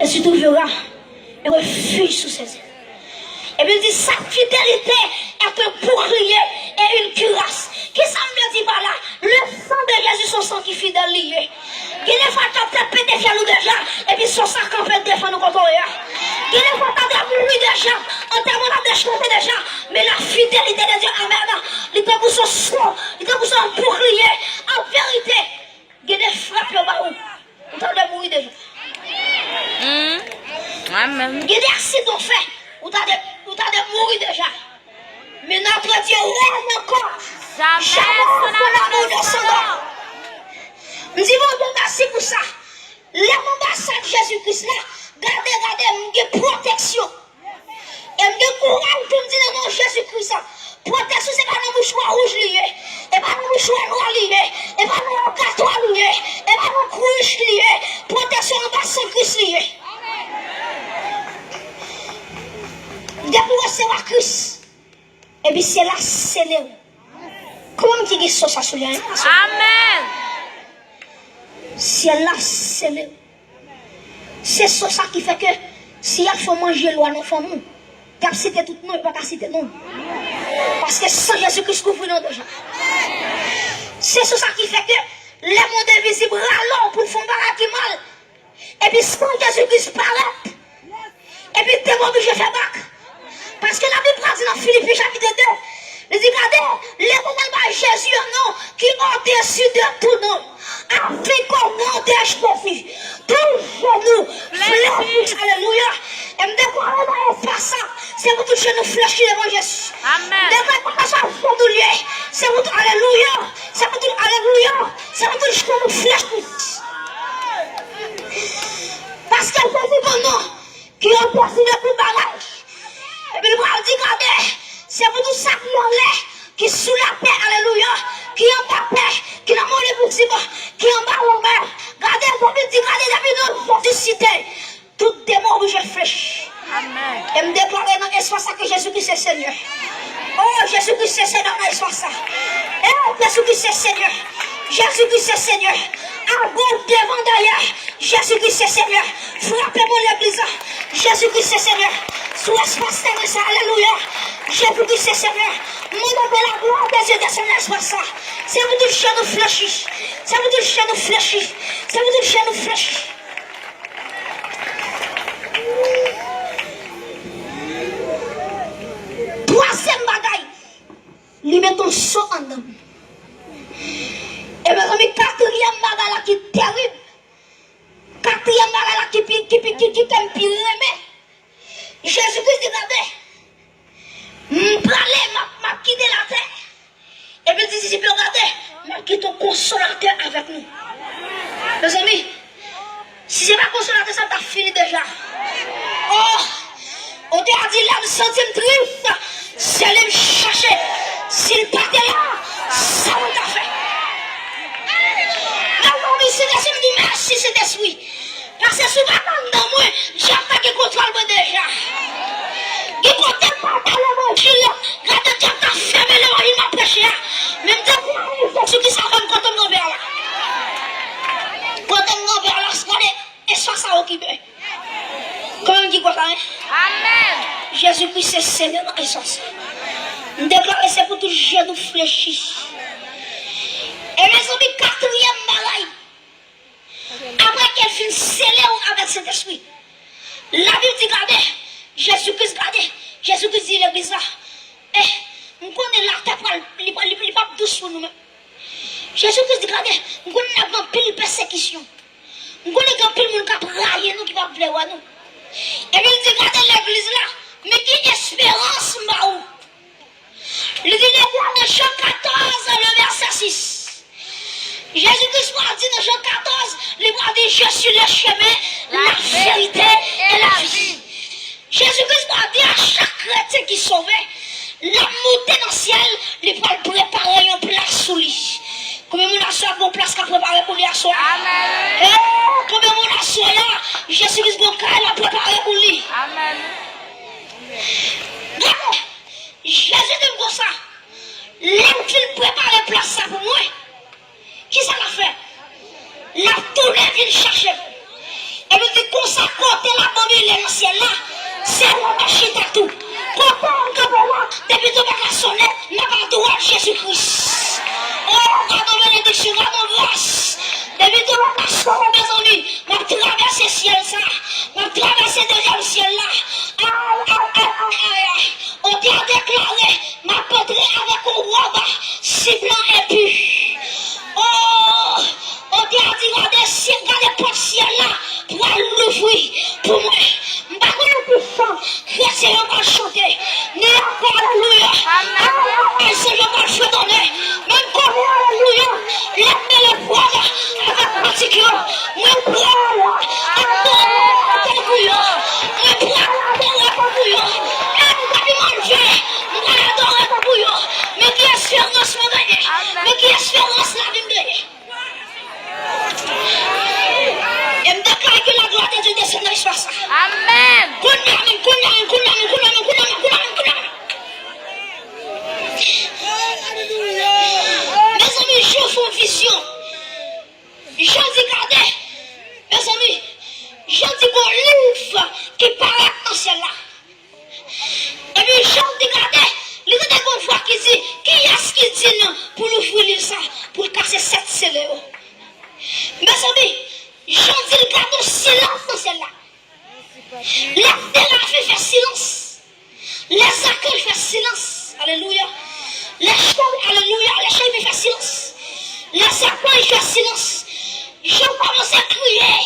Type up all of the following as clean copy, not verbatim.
et se trouvera un refuge sous ses ailes. Et puis il dit, sa fidélité est un bouclier et une cuirasse. Qui ça me dit par là? Le sang de Jésus, son sang qui est fidèle lié. Qui ne fois t'as peut-être pété fier nous déjà, et puis son sang qu'on peut défendre nous contre eux. Qui ne fois t'as mouru déjà, en termes de déchanté déjà, mais la fidélité de Dieu, amen, il était pour son sang, il était pour son bouclier. En vérité, il y a des frappes au bas où. Vous t'avez mouru déjà. Amen. Il y a des accidents faits. Vous t'avez mouru déjà. Mais notre Dieu règne encore. Jamais son amour de son nom. Nous disons bon Dieu merci pour ça. L'ambassade de Jésus-Christ là, regardez, il y a protection. Et il y a courage pour me dire non Jésus-Christ. Protection, c'est pas un mouchoir rouge lié, et pas un mouchoir noir lié, et pas un carton lié, et pas un cruche lié. Protection ambassade Christ lié. Dès pour recevoir Christ, et puis c'est là, c'est là. Comment tu dis ça, ça sur Amen. C'est là, c'est là. C'est ça qui fait que si il faut manger loin, non, faut nous. Tu as cité tout le monde, pas citer non. Parce que sans Jésus-Christ, couvre nous déjà. C'est ça qui fait que les mondes invisibles râlent pour faire un mal. Et puis sans Jésus-Christ paraît. Et puis tu es obligé de faire bac. Parce que la Bible dit dans Philippiens chapitre 2, il dit, regardez, les moments de Jésus, non, qui ont au-dessus de tout nom, afin qu'on n'empêche pas vie. Tout genou, fléchis, alléluia. Et me déclarer dans l'espace ça, c'est vous tout genou fléchis devant Jésus. Amen. Déclarer ça, c'est vous tout, alléluia. C'est vous tout, alléluia. C'est vous tout genou fléchis. Parce que Jésus, mon nom, qui ont au-dessus de tout bagage. Et puis le bras dit, regardez, c'est pour tout ça qui est sous la paix, alléluia, qui est en bas paix, qui est dans mon possible, qui est en bas au mer. Regardez, David dit, regardez, David, nous cité, tout démon où je flèche. Amen. Et me déclarer dans l'espace que Jésus-Christ est Seigneur. Oh, Jésus-Christ est Seigneur dans l'espace. Eh, Jésus-Christ est Seigneur. Jésus-Christ est Seigneur. À gauche, devant, derrière. Jésus-Christ est Seigneur. Frappez-moi l'église. Jésus-Christ est Seigneur. Sous l'espace de ça, alléluia. Jésus-Christ est Seigneur. Mon nom la gloire des yeux de son espace. C'est vous tout chez nous fléchis. C'est vous tout chez nous fléchis. C'est vous tout chez nous fléchis. Troisième bagaille. Lui met ton saut en dedans. Et mes amis, quatrième bagaille là qui est terrible. Quatrième bagaille là qui t'aime pire aimer. Jésus-Christ dit, regardez, m'a quitté la terre. Et puis il dit, regardez, m'a quitté ton consolateur avec nous. Mes amis, si c'est pas consolateur, ça t'a fini déjà. Oh, on t'a dit, là, me sentir triste, c'est aller me chercher. S'il partait là, ça on t'a fait. Alors, c'est des me dit, merci, c'est des oui. Parce que souvent dans moi, j'ai pas qui contrôle moi déjà. Qui contrôle pas dans l'évangile. Quand tu as fermé l'évangile, m'a prêché. Même temps, ceux qui savent quand on me vers là. Quand on me vers là, c'est ça ça occupé. Comment on dit quoi ça? Amen. Jésus-Christ est Seigneur dans l'essence. Nous déclarons c'est pour tout genou fléchi. Et mes amis, quatrième bagaille. Après qu'elle finit scellée avec cet esprit, la Bible dit, regardez, Jésus-Christ, regardez, Jésus-Christ dit l'église là, nous connaissons la tête, il n'est pas douce pour nous-mêmes. Jésus-Christ dit, regardez, nous connaissons la pile persécution, nous connaissons la pile monde qui a raillé nous, qui va vouloir nous. Et puis il dit, regardez l'église là, mais qui espérance m'a où? Il dit, dans Jean 14, le verset 6. Jésus-Christ m'a dit dans Jean 14, il m'a dit, je suis le chemin, la vérité et la vie. Jésus-Christ m'a dit à chaque chrétien qui sauvait, la montée dans le ciel, il va préparer une place sous lui. Combien de monde a une place qu'à préparer pour lui à soi? Amen. Combien de monde a soi là, Jésus-Christ m'a préparé pour lui. Amen. Jésus dit comme ça, l'homme qui prépare la place ça pour moi. Qui ça l'a fait? La tournée vient chercher. Et puis dit qu'on s'accorde la mobile dans le ciel là. C'est la machine à tout. Depuis tout le monde sonné, n'a pas droit Jésus-Christ. Oh, pardon, bénédiction, pardon, grâce. Depuis tout le monde sonné, mes amis, m'a traversé le ciel ça. M'a traversé le deuxième ciel là. On t'a déclaré, m'a potré avec un robe, ciblant et puis. Oh, on t'a dit, regardez le ciel là, pour l'ouvrir, pour moi. Chrétien, on va chanter. Ni encore, alléluia. Amen. Seigneur, on va chanter. Même comme alléluia. Lève les poils avec particulier. Même poils. Alléluia. Même poils. Alléluia. Même manger. Alléluia. Mais qui espérance me donne. Mais qui espérance la vie me donne. Et me déclare que la gloire de Dieu descend dans l'espace. Amen. Mes amis, je fais une vision. Je dis, regardez, mes amis, je dis qu'on livre qui paraît dans celle-là. Et puis, je dis, regardez, il y a des fois qui dit, qui est-ce qui dit non pour l'ouvrir livre ça, pour casser cette celle-là. Mes amis, je dis, regardez, silence dans celle-là. Les thérapies font silence. Les accueils font silence. Alléluia. Les chambres, alléluia. Les chambres font silence. Les accueils font silence. Je commence à crier.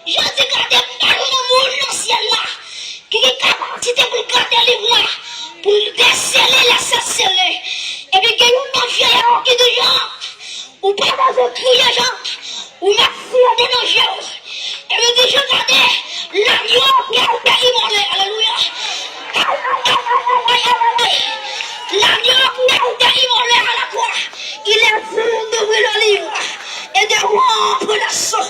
Je dis, regardez, par le monde dans le ciel là, qui est capacité pour garder les voix, pour déceler les scellés. Et puis, il y a une vieille qui dit, Jean, ou pas dans crier, Jean, ou merci à des noms. Et puis, dit, je regardais, l'agneau qui a été immolé. Alléluia. L'agneau qui a été immolé à la croix. Il est venu d'ouvrir le livre et de rompre le sceau.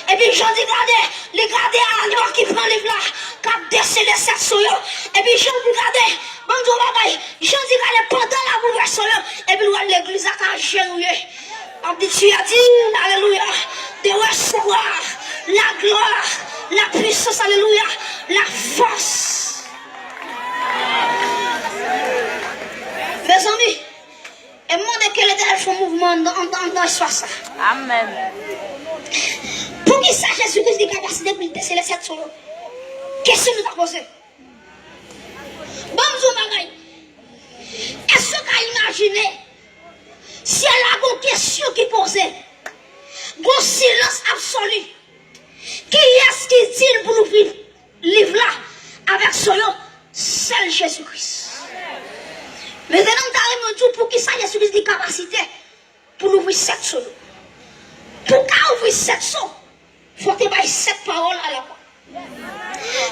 Et puis, je dis, regardez l'agneau qui prend le livre là, qui a décelé cette sceau. Et puis, je dis, regardez, bonjour, bagaille. Je dis, regardez, pendant la bouleverse, et puis, l'église a genouillé. On dit, tu as dit, alléluia, de recevoir la gloire, la puissance, alléluia, la force. Mes amis, et moi, de quel est le mouvement dans l'espace. Amen. Pour qu'il sache Jésus-Christ des capacités pour déceler cette solo. Question nous a posé. Bonjour, Magaï. Est-ce que tu as imaginé si elle a une question qui posait, un silence absolu? Qui est-ce qui dit pour nous vivre livre là avec son nom? Seul Jésus-Christ. Mais maintenant, nous avons dit pour qui ça Jésus-Christ des capacités pour nous ouvrir cette solo. Pour ouvrir cette solo, il faut que tu aies cette parole à la fois.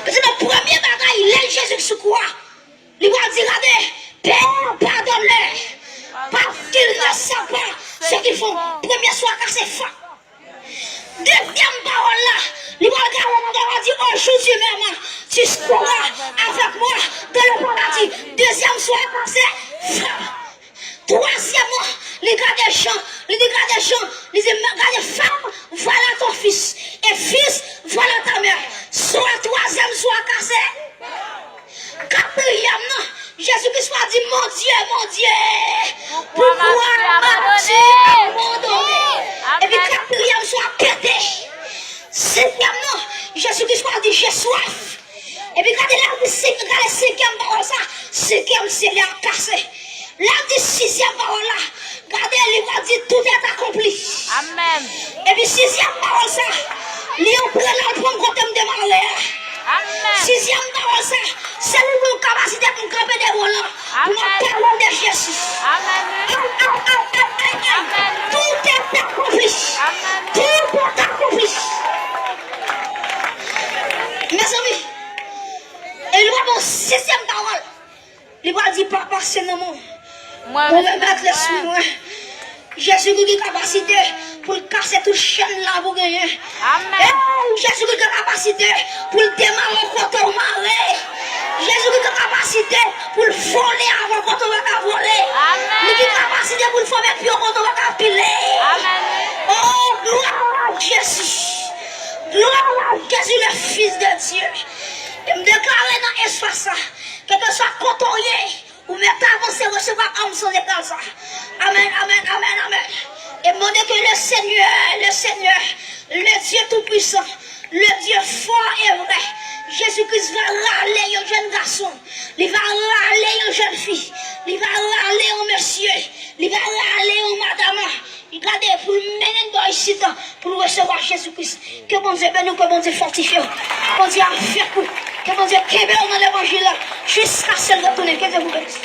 Parce que le premier bagage, il est Jésus sur quoi? Il va dire, regardez, Père, pardonne-les, parce qu'ils ne savent pas ce qu'ils font. Premier soir, car c'est fin. Deuxième parole là, il va dire, aujourd'hui même, tu seras avec moi dans le paradis. Deuxième soir, car c'est fin. Troisièmement, les gars des champs, les gars des champs, les gars des femmes, voilà ton fils. Et fils, voilà ta mère. Soit troisième, soit cassé. Quatrième, non. Jésus-Christ a dit, mon Dieu, pourquoi m'as-tu abandonné? Et puis quatrième, soit pété. Cinquième, non. Jésus-Christ a dit, j'ai soif. Et puis quand il a dit, cinquième parole, ça, cinquième, c'est l'air cassé. Là, dit sixième parole là, regardez, il va dire tout est accompli. Amen. Et puis sixième parole ça, il prend là pour côté de malheur. Amen. Sixième parole ça, c'est une capacité pour camper des volants. Pour nous parler de Jésus. Amen. Tout est accompli. Tout est accompli. Mes amis, et il va dans sixième parole. Il va dire papa, c'est le nom. Moi, Pour me mettre les sous, Jésus qui a capacité pour casser toute chaîne là pour gagner. Amen. Jésus qui a capacité pour démarrer quand on marre. Jésus qui a capacité pour voler avant quand on va voler. Amen. Il a capacité pour former plus quand on va piler. Amen. Oh, gloire à Jésus. Gloire à Jésus, le Fils de Dieu. Et me déclarer dans l'espace, que ce soit côtoyé, ou même avancé, recevoir comme son écrase. Amen, amen, amen, amen. Et demander que le Seigneur, le Dieu Tout-Puissant, le Dieu fort et vrai, Jésus-Christ va râler un jeune garçon, il va râler une jeune fille, il va râler un monsieur, il va râler une madame. Il va pour mener dans ici pour recevoir Jésus-Christ. Que bon Dieu bénisse, que bon Dieu fortifie, que bon Dieu a fait coup, que bon Dieu kébé dans l'évangile jusqu'à ce retourner. Que Dieu vous bénisse.